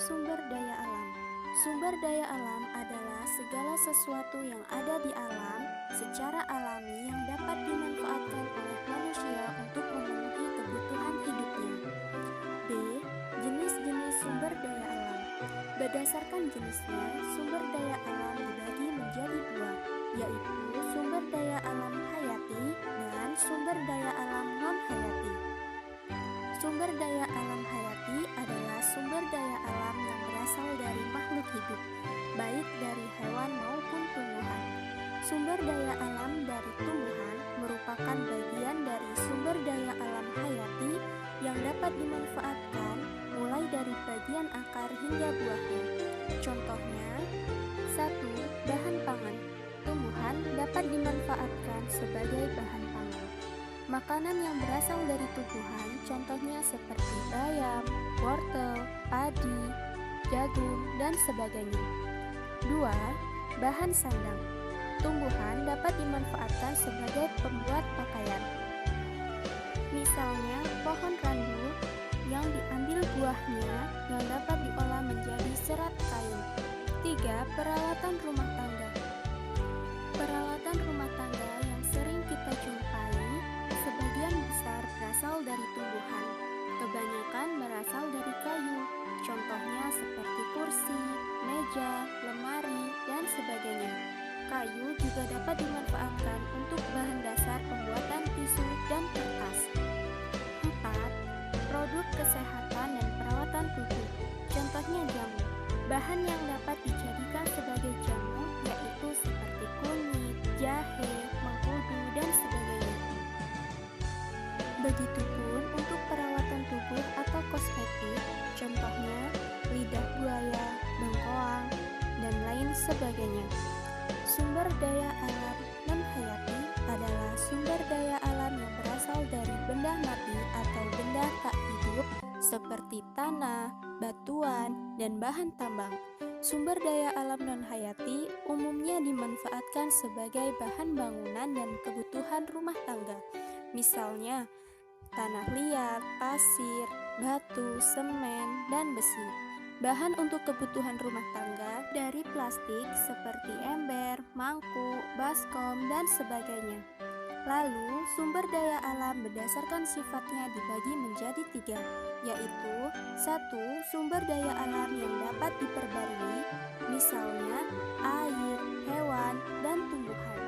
Sumber daya alam. Sumber daya alam adalah segala sesuatu yang ada di alam secara alami yang dapat dimanfaatkan oleh manusia untuk memenuhi kebutuhan hidupnya. B. Jenis-jenis sumber daya alam. Berdasarkan jenisnya, sumber daya alam dibagi menjadi dua, yaitu sumber daya alam hayati dan sumber daya alam non-hayati. Sumber daya alam hayati adalah sumber daya alam yang berasal dari makhluk hidup, baik dari hewan maupun tumbuhan. Sumber daya alam dari tumbuhan merupakan bagian dari sumber daya alam hayati yang dapat dimanfaatkan mulai dari bagian akar hingga buahnya. Contohnya, 1. Bahan pangan. Tumbuhan dapat dimanfaatkan sebagai bahan pangan. Makanan yang berasal dari tumbuhan contohnya seperti bayam, wortel, padi, jagung, dan sebagainya. 2. Bahan sandang. Tumbuhan dapat dimanfaatkan sebagai pembuat pakaian. Misalnya pohon randu yang diambil buahnya yang dapat diolah menjadi serat kain. 3. Peralatan rumah tangga. Peralatan rumah tangga yang sering kita jumpai sebagian besar berasal dari tumbuhan. Kebanyakan berasal dari kayu. Contohnya seperti kursi, meja, lemari, dan sebagainya. Kayu juga dapat dimanfaatkan untuk bahan dasar pembuatan tisu dan kertas. 4. Produk kesehatan dan perawatan tubuh. Contohnya jamu. Bahan yang dapat dijadikan sebagai jamu yaitu seperti kunyit, jahe, mengkudu, dan sebagainya. Begitupun untuk perawatan tubuh atau kosmetik, contohnya lidah buaya, bengkoang, dan lain sebagainya. Sumber daya alam non-hayati adalah sumber daya alam yang berasal dari benda mati atau benda tak hidup seperti tanah, batuan, dan bahan tambang. Sumber daya alam non-hayati umumnya dimanfaatkan sebagai bahan bangunan dan kebutuhan rumah tangga. Misalnya, tanah liat, pasir, batu, semen, dan besi. Bahan untuk kebutuhan rumah tangga dari plastik seperti ember, mangkuk, baskom, dan sebagainya. Lalu, sumber daya alam berdasarkan sifatnya dibagi menjadi 3, yaitu 1. Sumber daya alam yang dapat diperbarui, misalnya air, hewan, dan tumbuhan.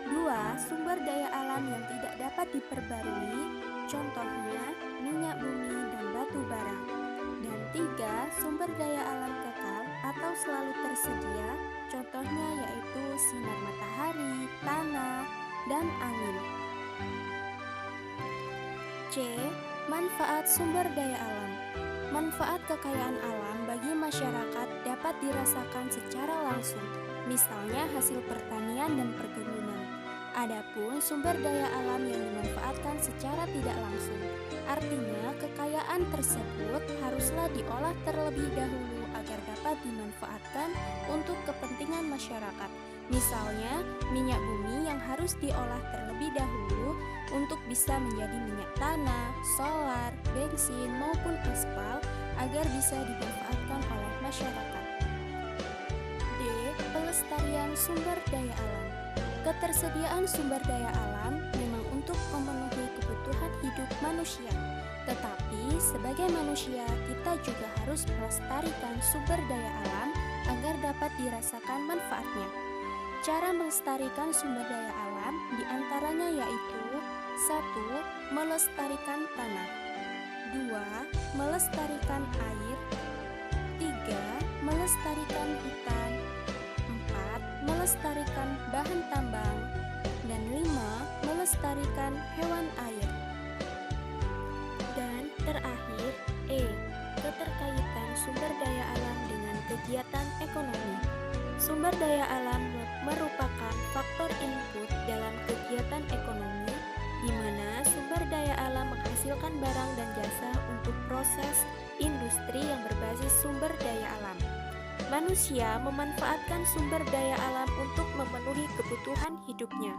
2. Sumber daya alam yang tidak dapat diperbarui, contohnya minyak bumi dan batu bara. Dan 3. Sumber daya alam kekal atau selalu tersedia, contohnya yaitu sinar matahari, tanah, dan angin. C. Manfaat sumber daya alam. Manfaat kekayaan alam bagi masyarakat dapat dirasakan secara langsung, misalnya hasil pertanian dan perkebunan. Adapun sumber daya alam yang dimanfaatkan secara tidak langsung, artinya kekayaan tersebut haruslah diolah terlebih dahulu agar dapat dimanfaatkan untuk kepentingan masyarakat. Misalnya, minyak bumi yang harus diolah terlebih dahulu untuk bisa menjadi minyak tanah, solar, bensin, maupun aspal agar bisa dimanfaatkan oleh masyarakat. D. Pelestarian sumber daya alam. Ketersediaan sumber daya alam memang untuk memenuhi kebutuhan hidup manusia. Tetapi sebagai manusia kita juga harus melestarikan sumber daya alam agar dapat dirasakan manfaatnya. Cara melestarikan sumber daya alam diantaranya yaitu 1. Melestarikan tanah, 2. Melestarikan air, 3. Melestarikan hutan, 4. Melestarikan bahan tambang, dan 5. Melestarikan hewan air. Dan terakhir, E. Keterkaitan sumber daya alam dengan kegiatan ekonomi. Sumber daya alam merupakan faktor input dalam kegiatan ekonomi, di mana sumber daya alam menghasilkan barang dan jasa untuk proses industri yang berbasis sumber daya alam. Manusia memanfaatkan sumber daya alam untuk memenuhi kebutuhan hidupnya,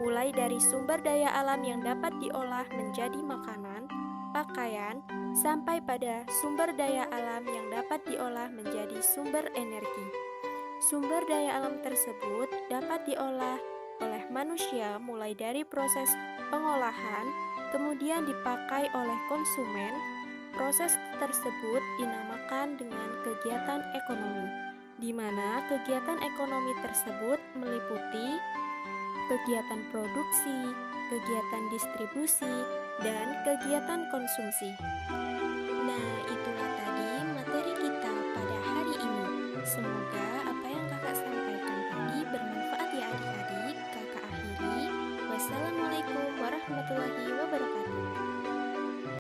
mulai dari sumber daya alam yang dapat diolah menjadi makanan, pakaian, sampai pada sumber daya alam yang dapat diolah menjadi sumber energi. Sumber daya alam tersebut dapat diolah oleh manusia mulai dari proses pengolahan, kemudian dipakai oleh konsumen. Proses tersebut dinamakan dengan kegiatan ekonomi, di mana kegiatan ekonomi tersebut meliputi kegiatan produksi, kegiatan distribusi, dan kegiatan konsumsi. Nah, itulah tadi materi kita pada hari ini. Semoga apa yang kakak sampaikan tadi bermanfaat ya adik-adik. Kakak akhiri. Wassalamualaikum warahmatullahi wabarakatuh.